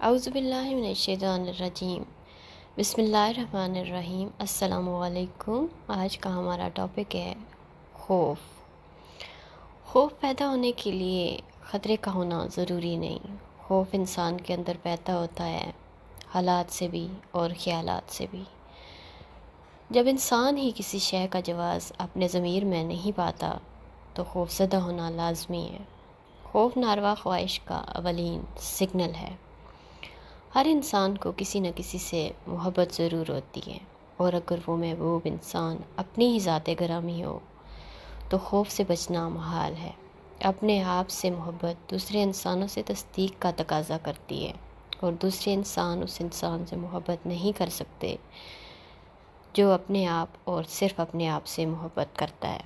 اعوذ باللہ من الشیطان الرجیم، بسم اللہ الرحمن الرحیم۔ السلام علیکم۔ آج کا ہمارا ٹاپک ہے خوف۔ خوف پیدا ہونے کے لیے خطرے کا ہونا ضروری نہیں۔ خوف انسان کے اندر پیدا ہوتا ہے حالات سے بھی اور خیالات سے بھی۔ جب انسان ہی کسی شے کا جواز اپنے ضمیر میں نہیں پاتا تو خوف زدہ ہونا لازمی ہے۔ خوف ناروا خواہش کا اولین سگنل ہے۔ ہر انسان کو کسی نہ کسی سے محبت ضرور ہوتی ہے، اور اگر وہ محبوب انسان اپنی ہی ذات گرامی ہو تو خوف سے بچنا محال ہے۔ اپنے آپ سے محبت دوسرے انسانوں سے تصدیق کا تقاضا کرتی ہے، اور دوسرے انسان اس انسان سے محبت نہیں کر سکتے جو اپنے آپ اور صرف اپنے آپ سے محبت کرتا ہے۔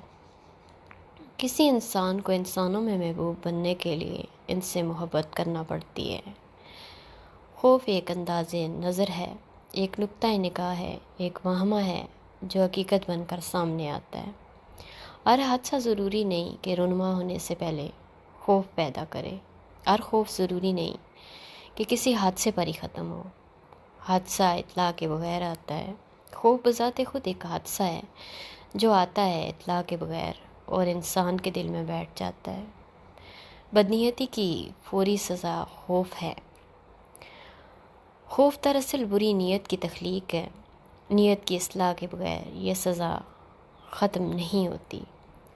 کسی انسان کو انسانوں میں محبوب بننے کے لیے ان سے محبت کرنا پڑتی ہے۔ خوف ایک انداز نظر ہے، ایک نقطہ نگاہ ہے، ایک وہمہ ہے جو حقیقت بن کر سامنے آتا ہے۔ ہر حادثہ ضروری نہیں کہ رونما ہونے سے پہلے خوف پیدا کرے۔ ہر خوف ضروری نہیں کہ کسی حادثے پر ہی ختم ہو۔ حادثہ اطلاع کے بغیر آتا ہے۔ خوف بذات خود ایک حادثہ ہے جو آتا ہے اطلاع کے بغیر اور انسان کے دل میں بیٹھ جاتا ہے۔ بدنیتی کی فوری سزا خوف ہے۔ خوف دراصل بری نیت کی تخلیق ہے۔ نیت کی اصلاح کے بغیر یہ سزا ختم نہیں ہوتی۔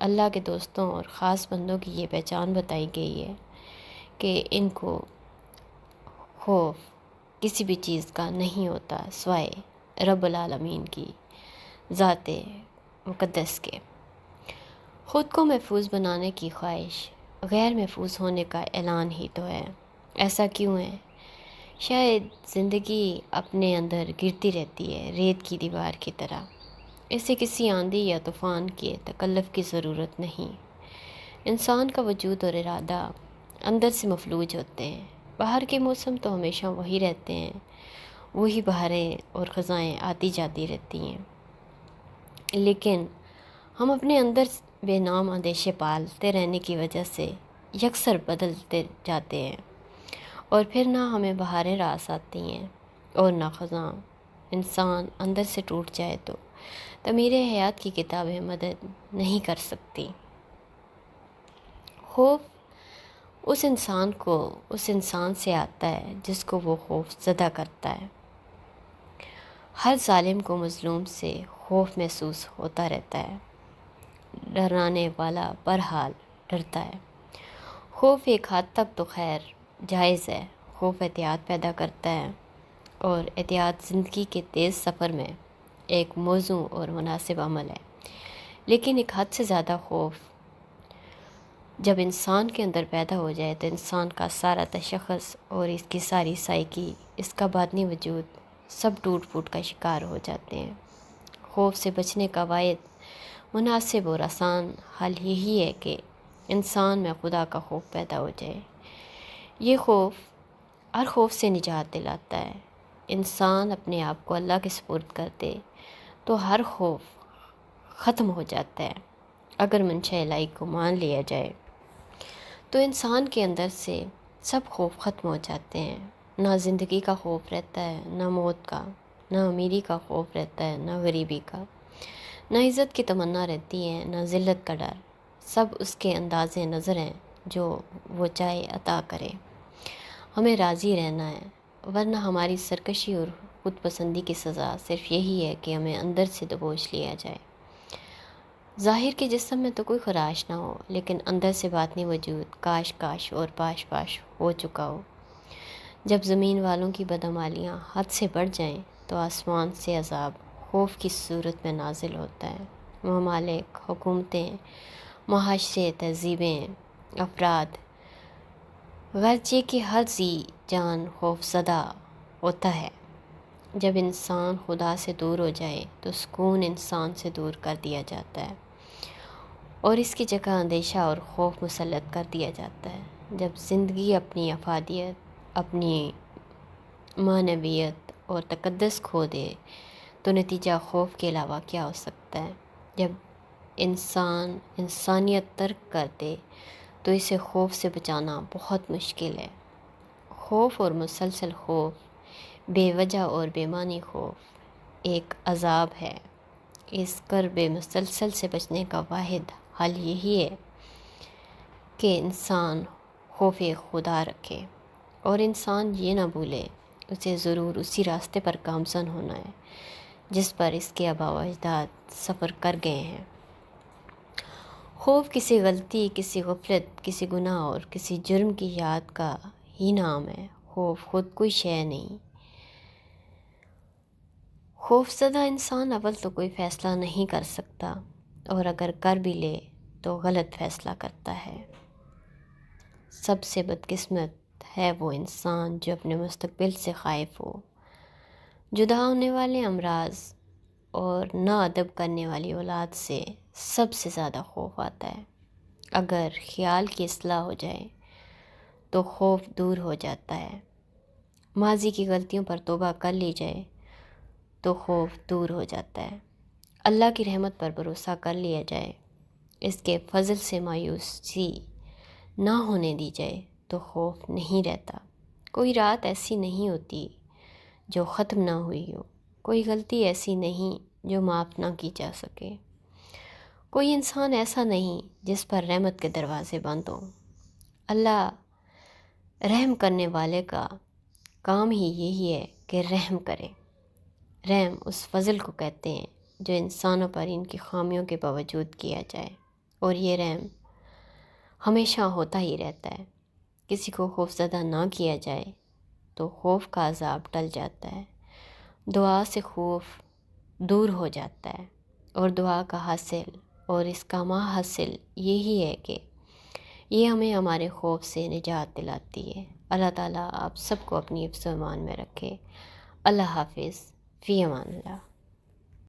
اللہ کے دوستوں اور خاص بندوں کی یہ پہچان بتائی گئی ہے کہ ان کو خوف کسی بھی چیز کا نہیں ہوتا سوائے رب العالمین کی ذات مقدس کے۔ خود کو محفوظ بنانے کی خواہش غیر محفوظ ہونے کا اعلان ہی تو ہے۔ ایسا کیوں ہے؟ شاید زندگی اپنے اندر گرتی رہتی ہے ریت کی دیوار کی طرح۔ اسے کسی آندھی یا طوفان کے تکلف کی ضرورت نہیں۔ انسان کا وجود اور ارادہ اندر سے مفلوج ہوتے ہیں۔ باہر کے موسم تو ہمیشہ وہی رہتے ہیں، وہی بہاریں اور خزائیں آتی جاتی رہتی ہیں، لیکن ہم اپنے اندر بے نام اندیشے پالتے رہنے کی وجہ سے یکسر بدلتے جاتے ہیں، اور پھر نہ ہمیں بہاریں راس آتی ہیں اور نہ خزاں۔ انسان اندر سے ٹوٹ جائے تو تعمیر حیات کی کتابیں مدد نہیں کر سکتی۔ خوف اس انسان سے آتا ہے جس کو وہ خوف زدہ کرتا ہے۔ ہر ظالم کو مظلوم سے خوف محسوس ہوتا رہتا ہے۔ ڈرانے والا بہرحال ڈرتا ہے۔ خوف ایک حد تک تو خیر جائز ہے۔ خوف احتیاط پیدا کرتا ہے، اور احتیاط زندگی کے تیز سفر میں ایک موزوں اور مناسب عمل ہے۔ لیکن ایک حد سے زیادہ خوف جب انسان کے اندر پیدا ہو جائے تو انسان کا سارا تشخص اور اس کی ساری سائیکی، اس کا باطنی وجود سب ٹوٹ پھوٹ کا شکار ہو جاتے ہیں۔ خوف سے بچنے کا واحد مناسب اور آسان حل یہی ہے کہ انسان میں خدا کا خوف پیدا ہو جائے۔ یہ خوف ہر خوف سے نجات دلاتا ہے۔ انسان اپنے آپ کو اللہ کے سپرد کر دے تو ہر خوف ختم ہو جاتا ہے۔ اگر منشا الہی کو مان لیا جائے تو انسان کے اندر سے سب خوف ختم ہو جاتے ہیں۔ نہ زندگی کا خوف رہتا ہے، نہ موت کا، نہ امیری کا خوف رہتا ہے، نہ غریبی کا، نہ عزت کی تمنا رہتی ہے، نہ ذلت کا ڈر۔ سب اس کے انداز نظر ہیں جو وہ چاہے عطا کرے۔ ہمیں راضی رہنا ہے، ورنہ ہماری سرکشی اور خود پسندی کی سزا صرف یہی ہے کہ ہمیں اندر سے دبوچ لیا جائے۔ ظاہر کے جسم میں تو کوئی خراش نہ ہو، لیکن اندر سے باطنی وجود کاش کاش اور پاش پاش ہو چکا ہو۔ جب زمین والوں کی بدعمالیاں حد سے بڑھ جائیں تو آسمان سے عذاب خوف کی صورت میں نازل ہوتا ہے۔ ممالک، حکومتیں، معاشرے، تہذیبیں، افراد، غرضے کی ہر ذی جان خوف زدہ ہوتا ہے۔ جب انسان خدا سے دور ہو جائے تو سکون انسان سے دور کر دیا جاتا ہے، اور اس کی جگہ اندیشہ اور خوف مسلط کر دیا جاتا ہے۔ جب زندگی اپنی افادیت، اپنی معنویت اور تقدس کھو دے تو نتیجہ خوف کے علاوہ کیا ہو سکتا ہے؟ جب انسان انسانیت ترک کر دے تو اسے خوف سے بچانا بہت مشکل ہے۔ خوف اور مسلسل خوف، بے وجہ اور بے معنی خوف ایک عذاب ہے۔ اس کرب مسلسل سے بچنے کا واحد حل یہی ہے کہ انسان خوف خدا رکھے، اور انسان یہ نہ بھولے اسے ضرور اسی راستے پر گامزن ہونا ہے جس پر اس کے آباء و اجداد سفر کر گئے ہیں۔ خوف کسی غلطی، کسی غفلت، کسی گناہ اور کسی جرم کی یاد کا ہی نام ہے۔ خوف خود کوئی شے نہیں۔ خوف زدہ انسان اول تو کوئی فیصلہ نہیں کر سکتا، اور اگر کر بھی لے تو غلط فیصلہ کرتا ہے۔ سب سے بدقسمت ہے وہ انسان جو اپنے مستقبل سے خائف ہو۔ جدا ہونے والے امراض اور ناادب کرنے والی اولاد سے سب سے زیادہ خوف آتا ہے۔ اگر خیال کی اصلاح ہو جائے تو خوف دور ہو جاتا ہے۔ ماضی کی غلطیوں پر توبہ کر لی جائے تو خوف دور ہو جاتا ہے۔ اللہ کی رحمت پر بھروسہ کر لیا جائے، اس کے فضل سے مایوسی نہ ہونے دی جائے تو خوف نہیں رہتا۔ کوئی رات ایسی نہیں ہوتی جو ختم نہ ہوئی ہو، کوئی غلطی ایسی نہیں جو معاف نہ کی جا سکے، کوئی انسان ایسا نہیں جس پر رحمت کے دروازے بند ہوں۔ اللہ رحم کرنے والے کا کام ہی یہی ہے کہ رحم کرے۔ رحم اس فضل کو کہتے ہیں جو انسانوں پر ان کی خامیوں کے باوجود کیا جائے، اور یہ رحم ہمیشہ ہوتا ہی رہتا ہے۔ کسی کو خوف زدہ نہ کیا جائے تو خوف کا عذاب ٹل جاتا ہے، دعا سے خوف دور ہو جاتا ہے، اور دعا کا حاصل اور اس کا حاصل یہی ہے کہ یہ ہمیں ہمارے خوف سے نجات دلاتی ہے۔ اللہ تعالیٰ آپ سب کو اپنی حفظ و امان میں رکھے۔ اللہ حافظ، فی امان اللہ۔